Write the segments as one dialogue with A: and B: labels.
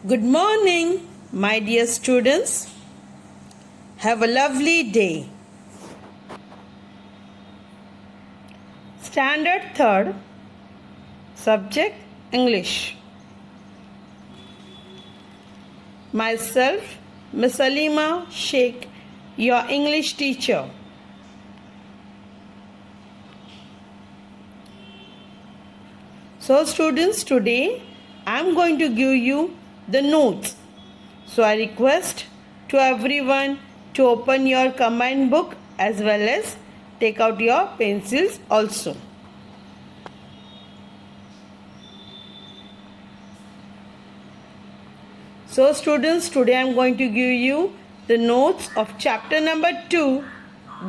A: Good morning, my dear students. Have a lovely day. Standard 3rd, subject English. Myself, Miss Alima Sheikh, your English teacher. So students, today I am going to give you the notes. So I request to everyone to open your combined book as well as take out your pencils also. So students, today I am going to give you the notes of chapter number 2,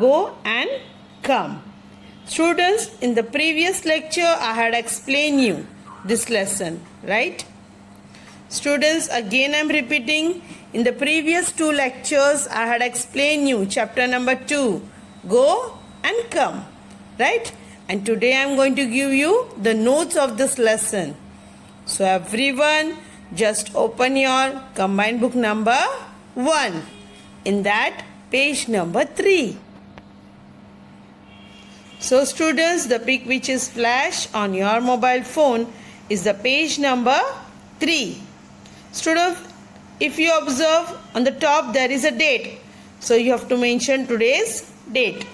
A: Go and Come. Students, in the previous lecture I had explained you this lesson, right? Students, again I am repeating, in the previous 2 lectures I had explained you chapter number 2, Go and Come, right? And today I am going to give you the notes of this lesson. So everyone, just open your combined book number 1. In that, page number 3. So students, the pic which is flashed on your mobile phone is the page number 3. Students, if you observe on the top there is a date. So you have to mention today's date.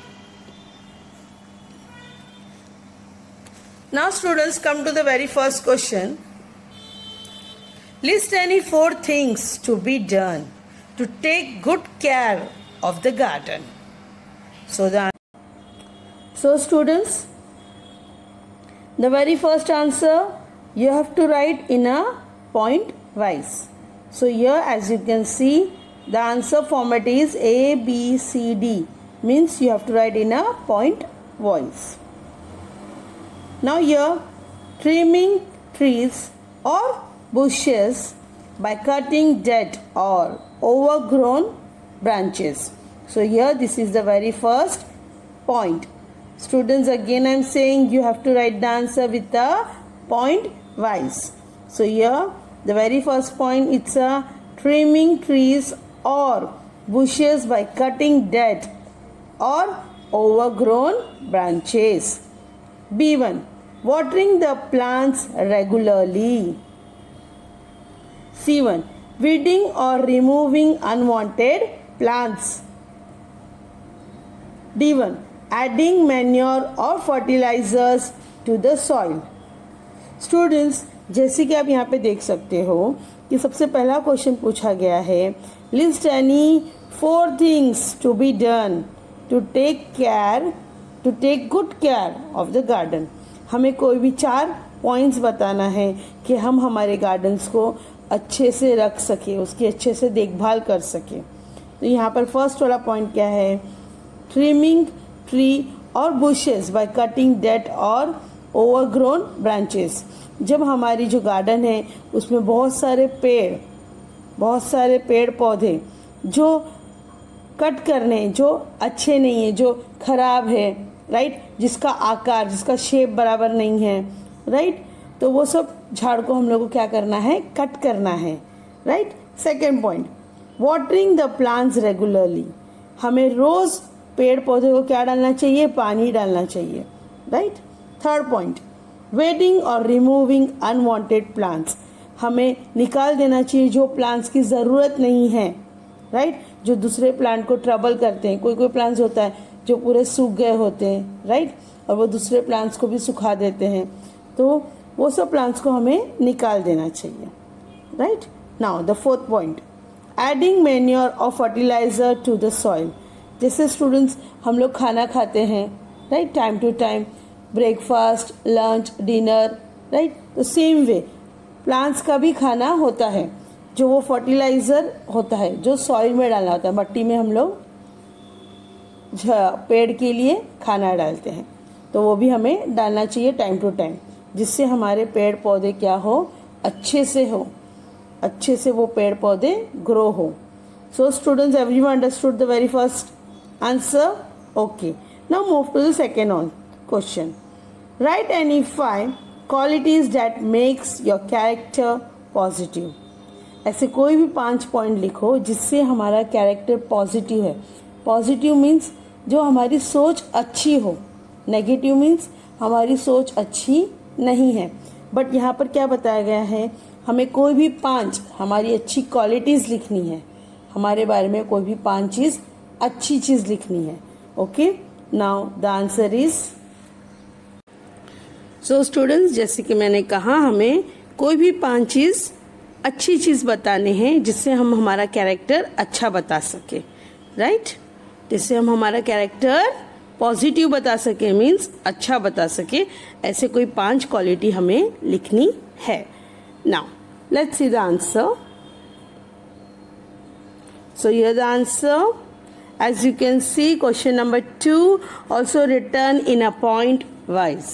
A: Now students, come to the very first question. List any 4 things to be done to take good care of the garden. So students, the very first answer you have to write in a point wise. So here as you can see, the answer format is A, B, C, D. Means you have to write in a point wise. Now here, trimming trees or bushes by cutting dead or overgrown branches. So here this is the very first point. Students, again I am saying you have to write the answer with the point wise. So here the very first point, it's a trimming trees or bushes by cutting dead or overgrown branches. B1, watering the plants regularly. C1, weeding or removing unwanted plants. D1, adding manure or fertilizers to the soil. Students, जैसे कि आप यहाँ पे देख सकते हो कि सबसे पहला क्वेश्चन पूछा गया है, list any 4 things to be done to take good care of the garden. हमें कोई भी 4 पॉइंट्स बताना है कि हम हमारे गार्डन्स को अच्छे से रख सके, उसकी अच्छे से देखभाल कर सके. तो यहाँ पर फर्स्ट वाला पॉइंट क्या है, ट्रिमिंग ट्री और बुशेस बाय कटिंग डेड और ओवरग्रोन ब्रांचेस. जब हमारी जो गार्डन है उसमें बहुत सारे पेड़ पौधे जो कट करने, जो अच्छे नहीं है, जो खराब है, राइट, जिसका आकार, जिसका शेप बराबर नहीं है, राइट, तो वो सब झाड़ को हम लोग को क्या करना है, कट करना है, right. Second point, watering the plants regularly. हमें रोज पेड़ पौधे को क्या डालना चाहिए, पानी डालना चाहिए, राइट. थर्ड पॉइंट, वेडिंग और रिमूविंग अनवांटेड प्लांट्स. हमें निकाल देना चाहिए जो प्लांट्स की ज़रूरत नहीं है, राइट, जो दूसरे प्लांट को ट्रबल करते हैं. कोई प्लांट्स होता है जो पूरे सूख गए होते हैं, राइट, और वो दूसरे प्लांट्स को भी सुखा देते हैं. तो वो सब प्लांट्स को हमें निकाल देना चाहिए, right. Now the fourth point, adding manure और फर्टिलाइजर टू द सॉइल. जैसे स्टूडेंट्स हम लोग खाना खाते हैं, right, time to time, breakfast, lunch, dinner, right, तो सेम वे प्लांट्स का भी खाना होता है, जो वो फर्टिलाइज़र होता है जो सॉइल में डालना होता है. मट्टी में हम लोग पेड़ के लिए खाना डालते हैं, तो वो भी हमें डालना चाहिए टाइम टू टाइम, जिससे हमारे पेड़ पौधे क्या हो, अच्छे से वो पेड़ पौधे ग्रो हो. So students, everyone understood the very first answer? Okay. Now move to the second question. Write any 5 qualities that makes your character positive. ऐसे कोई भी 5 पॉइंट लिखो जिससे हमारा कैरेक्टर पॉजिटिव है। पॉजिटिव मीन्स जो हमारी सोच अच्छी हो, नेगेटिव मीन्स हमारी सोच अच्छी नहीं है। बट यहाँ पर क्या बताया गया है, हमें कोई भी 5 हमारी अच्छी क्वालिटीज़ लिखनी है, हमारे बारे में कोई भी 5 चीज़ अच्छी चीज़ लिखनी है। Okay, now the answer is, so students, जैसे कि मैंने कहा हमें कोई भी 5 चीज़ अच्छी चीज़ बताने हैं जिससे हम हमारा कैरेक्टर अच्छा बता सके, राइट? जिससे हम हमारा कैरेक्टर पॉजिटिव बता सके, मीन्स अच्छा बता सके। ऐसे कोई 5 क्वालिटी हमें लिखनी है। Now let's see the answer. So here the answer, as you can see, question number 2 also written in a point wise.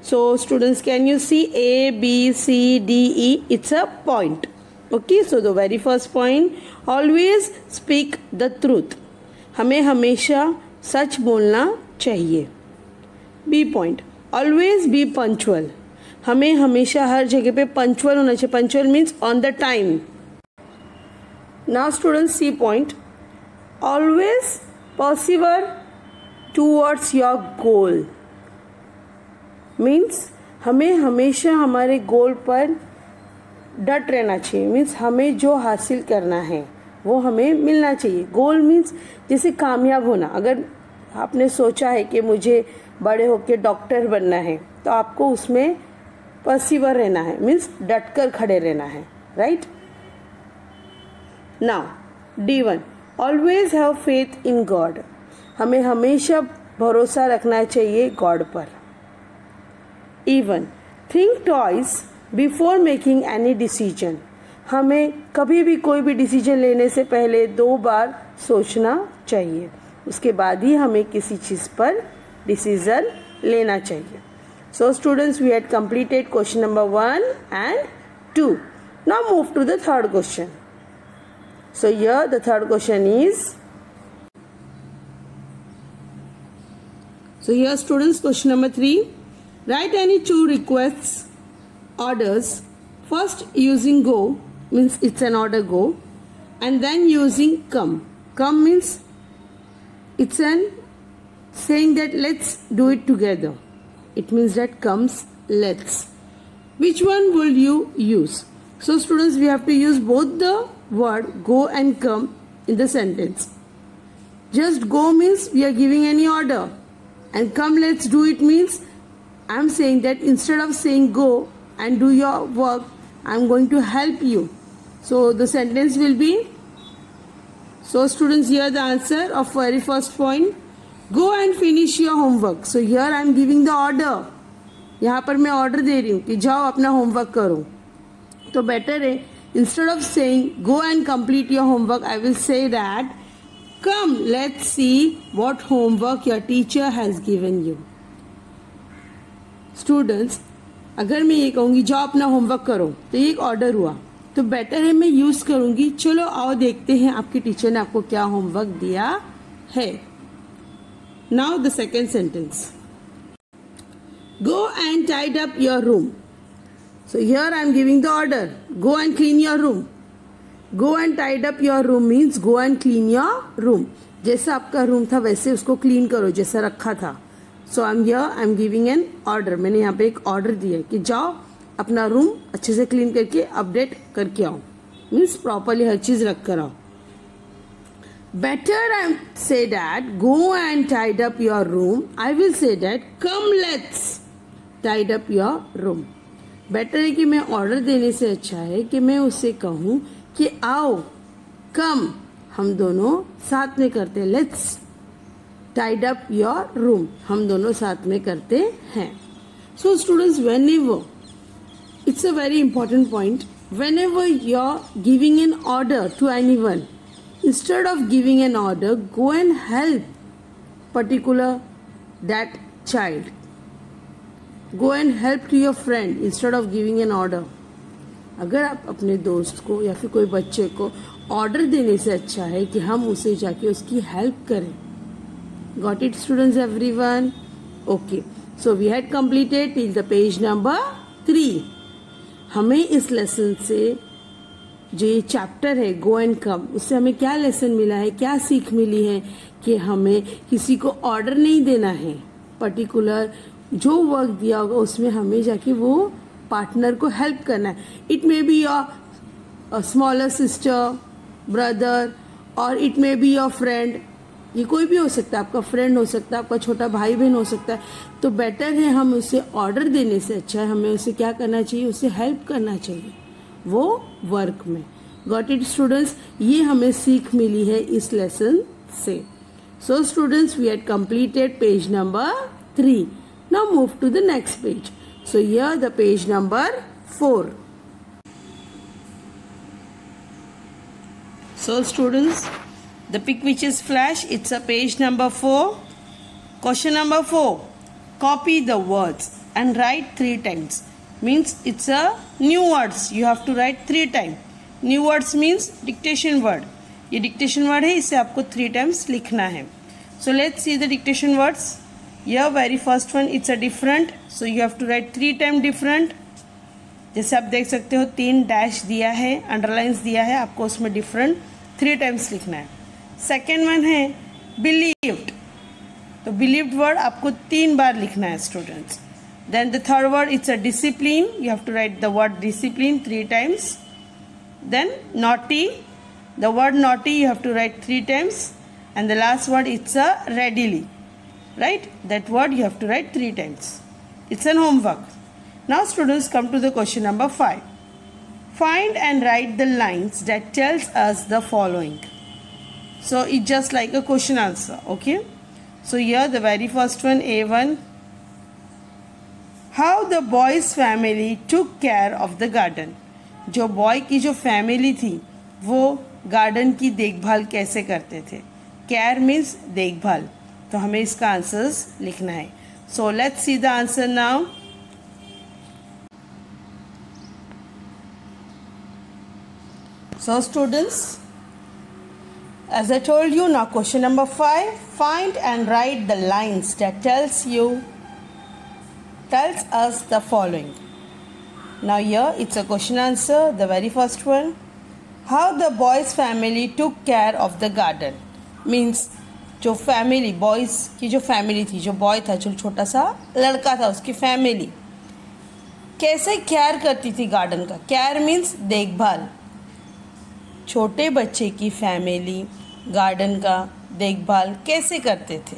A: So students, can you see A, B, C, D, E? It's a point. Okay, so the very first point, always speak the truth. हमें हमेशा सच बोलना चाहिए। B point, always be punctual. हमें हमेशा हर जगह पे punctual होना चाहिए। Punctual means on the time. Now students, C point, always persevere towards your goal. Means हमें हमेशा हमारे गोल पर डट रहना चाहिए। मीन्स हमें जो हासिल करना है वो हमें मिलना चाहिए। गोल मीन्स जैसे कामयाब होना। अगर आपने सोचा है कि मुझे बड़े होकर डॉक्टर बनना है तो आपको उसमें पर्सिवर रहना है, मीन्स डट कर खड़े रहना है, right? Now D1, always have faith in God. हमें हमेशा भरोसा रखना चाहिए गॉड पर। E1, think twice before making any decision. हमें कभी भी कोई भी डिसीजन लेने से पहले 2 बार सोचना चाहिए, उसके बाद ही हमें किसी चीज़ पर डिसीजन लेना चाहिए। So students, we had completed question number 1 and 2. Now move to the third question. So here the third question is, so here students, question number 3, write any 2 requests orders, first using go, means it's an order go, and then using come. Come means it's an saying that let's do it together. It means that comes, let's. Which one will you use? So students, we have to use both the word go and come in the sentence. Just go means we are giving any order, and come, let's do it means I'm saying that instead of saying go and do your work, I'm going to help you. So the sentence will be, so students, here the answer of very first point, go and finish your homework. So here I'm giving the order. यहाँ पर मैं order दे रही हूँ कि जाओ अपना homework करो। तो बेटर है, instead of saying go and complete your homework, I will say that come let's see what homework your teacher has given you. Students, अगर मैं ये कहूँगी जाओ अपना होमवर्क करो तो ये एक ऑर्डर हुआ, तो बेटर है मैं यूज करूँगी चलो आओ देखते हैं आपके टीचर ने आपको क्या होमवर्क दिया है। Now the second sentence, go and tidy up your room. So here I am giving the order, go and clean your room. Go and tidy up your room means go and clean your room. जैसा आपका room था वैसे उसको clean करो जैसा रखा था। So I am giving an order. मैंने यहाँ पे एक ऑर्डर दिया है कि जाओ अपना रूम अच्छे से क्लीन करके अपडेट करके आओ, मीन्स प्रॉपरली हर चीज रख कर आओ। Better I say that go and tidy up your room. I will say that come let's tidy up your room. Better है कि मैं ऑर्डर देने से अच्छा है कि मैं उससे कहूँ कि आओ कम हम दोनों साथ में करते हैं, let's tied up your room, हम दोनों साथ में करते हैं। So students, whenever, it's a very important point, whenever you're giving an order to anyone, instead of giving an order, go and help particular that child. Go and help to your friend instead of giving an order. अगर आप अपने दोस्त को या फिर कोई बच्चे को ऑर्डर देने से अच्छा है कि हम उसे जाके उसकी हेल्प करें। Got it students everyone? Okay. So we had completed till the page number 3. हमें इस लेसन से जो ये चैप्टर है गो एंड कम, उससे हमें क्या लेसन मिला है, क्या सीख मिली है कि हमें किसी को ऑर्डर नहीं देना है, पर्टिकुलर जो वर्क दिया होगा उसमें हमें जाके वो पार्टनर को हेल्प करना है. It may be your smaller sister, brother, और it may be your friend. ये कोई भी हो सकता है, आपका फ्रेंड हो सकता है, आपका छोटा भाई बहन हो सकता है. तो बेटर है हम उसे ऑर्डर देने से अच्छा है हमें उसे क्या करना चाहिए, उसे हेल्प करना चाहिए वो वर्क में. Got it students? ये हमें सीख मिली है इस लेसन से. So students, we had completed page number 3. Now move to the next page. So here the page number 4. So students, the pic which is flash, it's a page number 4. Question number 4. Copy the words and write 3 times. Means it's a new words. You have to write 3 times. New words means dictation word. ये dictation word है, इसे आपको 3 times लिखना है. So let's see the dictation words. Here very first one, it's a different. So you have to write 3 times different. जैसे आप देख सकते हो 3 डैश दिया है, अंडरलाइंस दिया है, आपको उसमें डिफरेंट 3 टाइम्स लिखना है. सेकेंड वन है बिलीव्ड. तो बिलीव्ड वर्ड आपको 3 बार लिखना है students. Then the third word it's a discipline. You have to write the word discipline 3 times. Then naughty. The word naughty you have to write 3 times. And the last word it's a readily. Right, that word you have to write 3 times. It's an homework. Now students, come to the question number 5. Find and write the lines that tells us the following. So it's just like a question answer. Okay, so here the very first one, A1. How the boy's family took care of the garden. जो boy की जो family थी वो garden की देखभाल कैसे करते थे. केयर मीन्स देखभाल. तो हमें इसका आंसर्स लिखना है. So let's see the answer now. So students, as I told you, now question number 5. Find and write the lines that tells us the following. Now here it's a question answer. The very first one. How the boy's family took care of the garden. Means जो family, boys की जो family थी, जो boy था, जो छोटा सा लड़का था, उसकी फैमिली कैसे केयर करती थी गार्डन का. केयर मीन्स देखभाल. छोटे बच्चे की फैमिली गार्डन का देखभाल कैसे करते थे.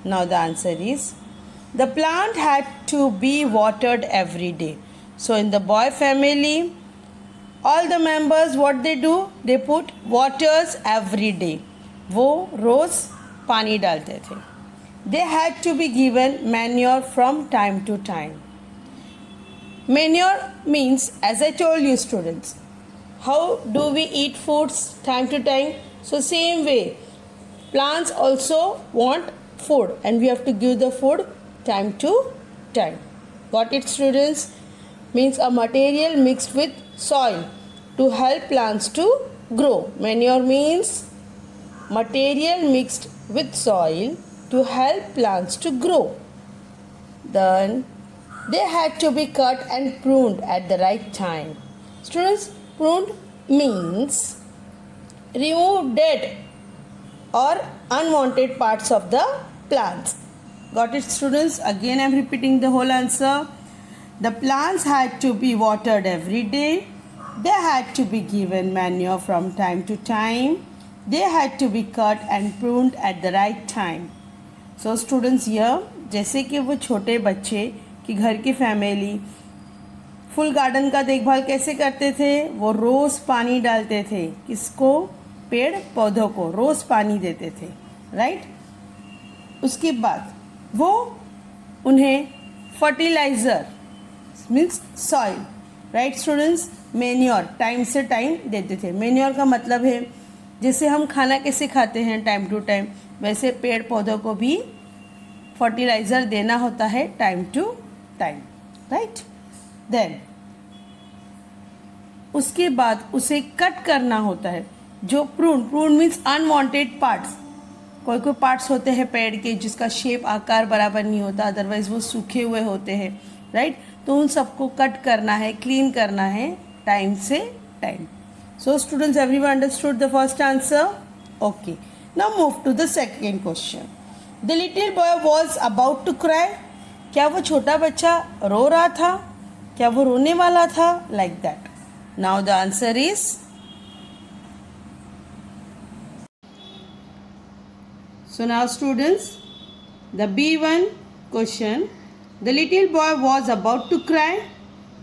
A: Now the answer is the plant had to be watered every day. So in the boy family all the members what they do, they put waters every day. वो रोज़ पानी डालते थे. They had to be given manure from time to time. Manure means, as I told you students, how do we eat foods time to time? So same way plants also want food and we have to give the food time to time. Got it students? Means a material mixed with soil to help plants to grow. Manure means material mixed with soil to help plants to grow. Then they had to be cut and pruned at the right time. Students, pruned means remove dead or unwanted parts of the plants. Got it students? Again I am repeating the whole answer. The plants had to be watered every day. They had to be given manure from time to time. They had to be cut and pruned at the right time. So students, here जैसे कि वो छोटे बच्चे की घर की family full garden का देखभाल कैसे करते थे, वो रोज़ पानी डालते थे. किसको? पेड़ पौधों को रोज़ पानी देते थे. राइट. उसके बाद वो उन्हें fertiliser means soil, right students, manure time से टाइम देते थे. मेन्योर का मतलब है जैसे हम खाना कैसे खाते हैं टाइम टू टाइम, वैसे पेड़ पौधों को भी फर्टिलाइज़र देना होता है time to time. Right. Then उसके बाद उसे कट करना होता है. जो प्रून मीन्स अनवांटेड पार्ट्स. कोई कोई पार्ट्स होते हैं पेड़ के जिसका शेप आकार बराबर नहीं होता, अदरवाइज वो सूखे हुए होते हैं. राइट. तो उन सबको कट करना है, क्लीन करना है टाइम से time. So students, everyone understood the first answer? Okay. Now move to the second question. The little boy was about to cry. क्या वो छोटा बच्चा रो रहा था? क्या वो रोने वाला था? Like that. Now the answer is, so now students, the B1 question, the little boy was about to cry.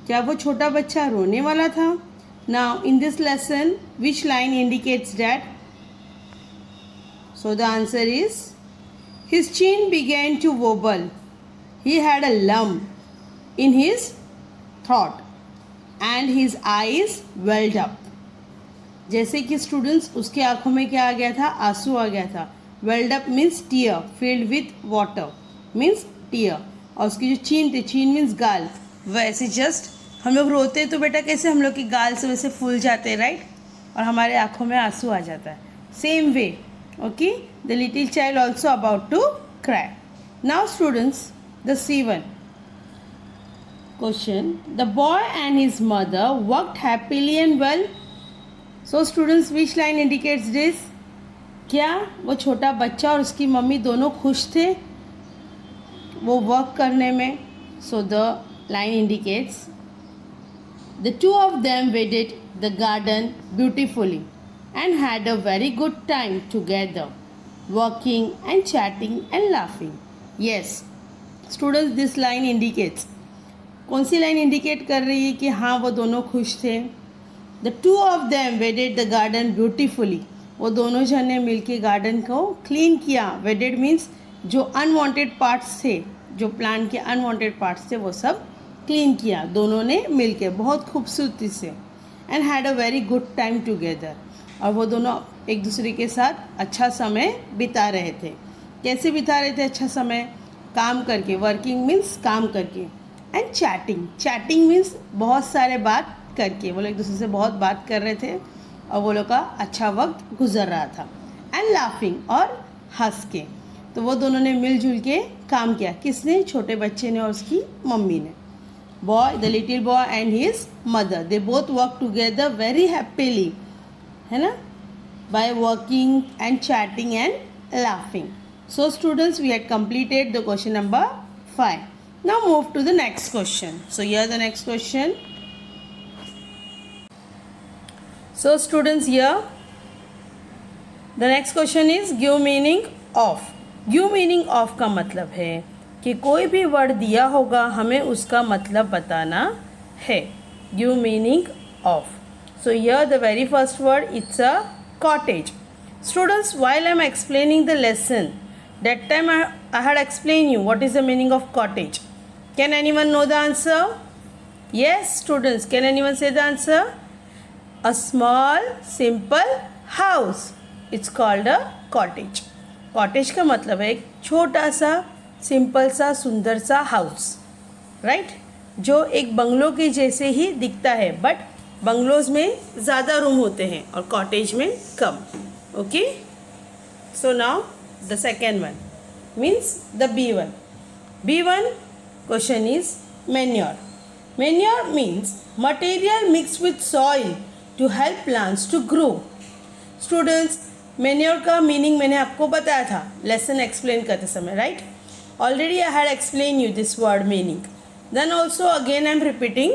A: क्या वो छोटा बच्चा रोने वाला था? Now in this lesson, which line indicates that? So the answer is, his chin began to wobble. He had a lump in his throat and his eyes welled up. जैसे कि students उसके आंखों में क्या आ गया था? आंसू आ गया था. Welled up means tear, filled with water means tear. और उसकी जो चीन थे, चीन मीन्स गाल, वैसे जस्ट हम लोग रोते हैं तो बेटा कैसे हम लोग की गाल से वैसे फूल जाते हैं, राइट? और हमारे आंखों में आंसू आ जाता है. Same way, okay, the little child also about to cry. Now students, the C1 question, the boy and his mother worked happily and well. So students, which line indicates this? क्या वो छोटा बच्चा और उसकी मम्मी दोनों खुश थे वो वर्क करने में? So the line indicates, the two of them weeded the garden beautifully and had a very good time together, working and chatting and laughing. Yes students, this line indicates, कौन सी line indicate कर रही है कि हाँ वो दोनों खुश थे? The two of them वेडेड the garden beautifully. वो दोनों जन ने मिलके गार्डन को क्लीन किया. वेडेड मीन्स जो अनवांटेड पार्ट्स थे, जो प्लांट के अनवांटेड पार्ट्स थे, वो सब क्लीन किया दोनों ने मिलके बहुत खूबसूरती से. And had a very good time together. और वो दोनों एक दूसरे के साथ अच्छा समय बिता रहे थे. कैसे बिता रहे थे अच्छा समय? काम करके. वर्किंग मीन्स काम करके. एंड चैटिंग, चैटिंग मीन्स बहुत सारे बात करके. वो लोग एक दूसरे से बहुत बात कर रहे थे और वो लोग का अच्छा वक्त गुजर रहा था. एंड लाफिंग, और हंस के. तो वो दोनों ने मिलजुल के काम किया. किसने? छोटे बच्चे ने और उसकी मम्मी ने. Boy, the little boy and his mother, they both work together very happily, है ना, by working and chatting and laughing. So students, we had completed the question number 5. Now move to the next question. So here the next question. So students, here the next question is give meaning of. give meaning of का मतलब है कि कोई भी word दिया होगा हमें उसका मतलब बताना है. give meaning of. So here the very first word, it's a cottage. Students, while I am explaining the lesson, that time I had explained you what is the meaning of cottage. Can anyone know the answer? Yes students, can anyone say the answer? A small simple house, it's called a cottage. cottage का मतलब है एक छोटा सा simple सा सुंदर सा house, right, जो एक बंगलो के जैसे ही दिखता है, बट बंगलोज में ज़्यादा रूम होते हैं और कॉटेज में कम. Okay, so now the second one means the B1. B1 question is manure. Manure means material mixed with soil to help plants to grow. Students, manure का मीनिंग मैंने आपको बताया था लेसन एक्सप्लेन करते समय, right? Already I had explain you this word meaning. Then also again I am repeating.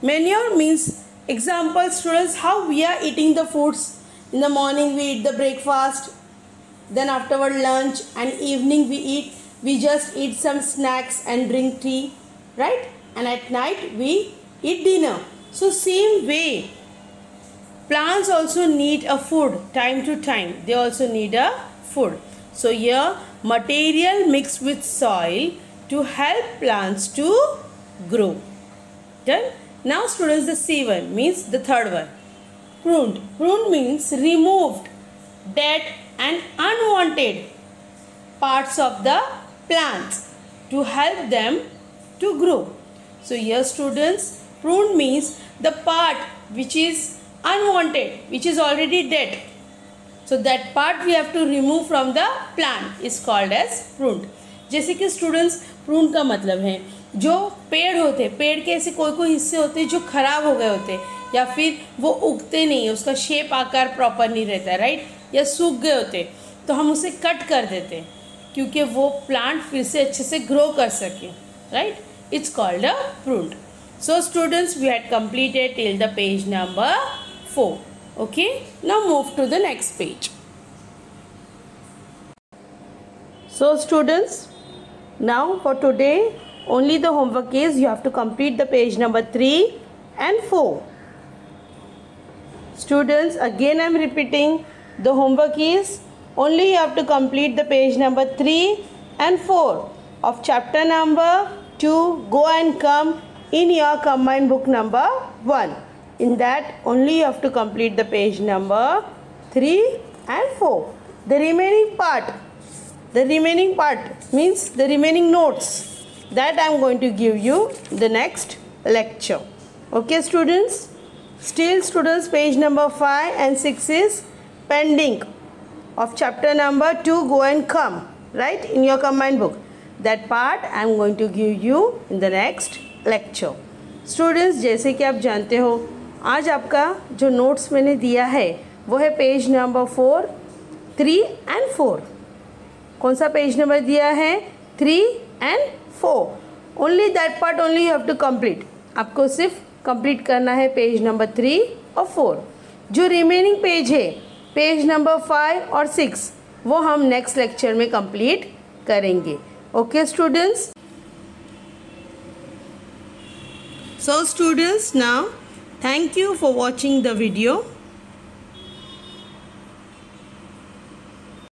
A: Manure means, example students, how we are eating the foods. In the morning we eat the breakfast, then afterward lunch, and evening we just eat some snacks and drink tea, right? And at night we eat dinner. So same way plants also need a food time to time. They also need a food. So here material mixed with soil to help plants to grow. Done. Now students, the C1 means the third one. Pruned. Pruned means removed, dead and unwanted parts of the plants to help them to grow. So here students, pruned means the part which is unwanted, which is already dead. So that part we have to remove from the plant is called as pruned. जैसे कि students pruned का मतलब है जो पेड़ होते, पेड़ के ऐसे कोई कोई हिस्से होते जो खराब हो गए होते, या फिर वो उगते नहीं है, उसका शेप आकार प्रॉपर नहीं रहता है, राइट, या सूख गए होते, तो हम उसे कट कर देते हैं क्योंकि वो प्लांट फिर से अच्छे से ग्रो कर सके, right. It's called a pruned. So students, we had completed till the page number 4. Okay, now move to the next page. So students, now for today only the homework is you have to complete the page number 3 and 4. Students, again I am repeating, the homework is only you have to complete the page number 3 and 4 of chapter number 2 Go and Come in your combined book number 1. In that only you have to complete the page number 3 and 4. The remaining part means the remaining notes that I am going to give you the next lecture. Okay students, still students, page number 5 and 6 is pending of chapter number 2 Go and Come, right, in your combined book. That part I am going to give you in the next lecture. Students, जैसे कि आप जानते हो, आज आपका जो notes मैंने दिया है वो है पेज नंबर 4, 3 एंड 4. कौन सा पेज नंबर दिया है? 3 and 4. Only that part only you have to complete. आपको सिर्फ कंप्लीट करना है पेज नंबर 3 और 4. जो रिमेनिंग पेज है, पेज नंबर 5 और 6, वो हम नेक्स्ट लेक्चर में कंप्लीट करेंगे. Okay students. So students, now thank you for watching the video.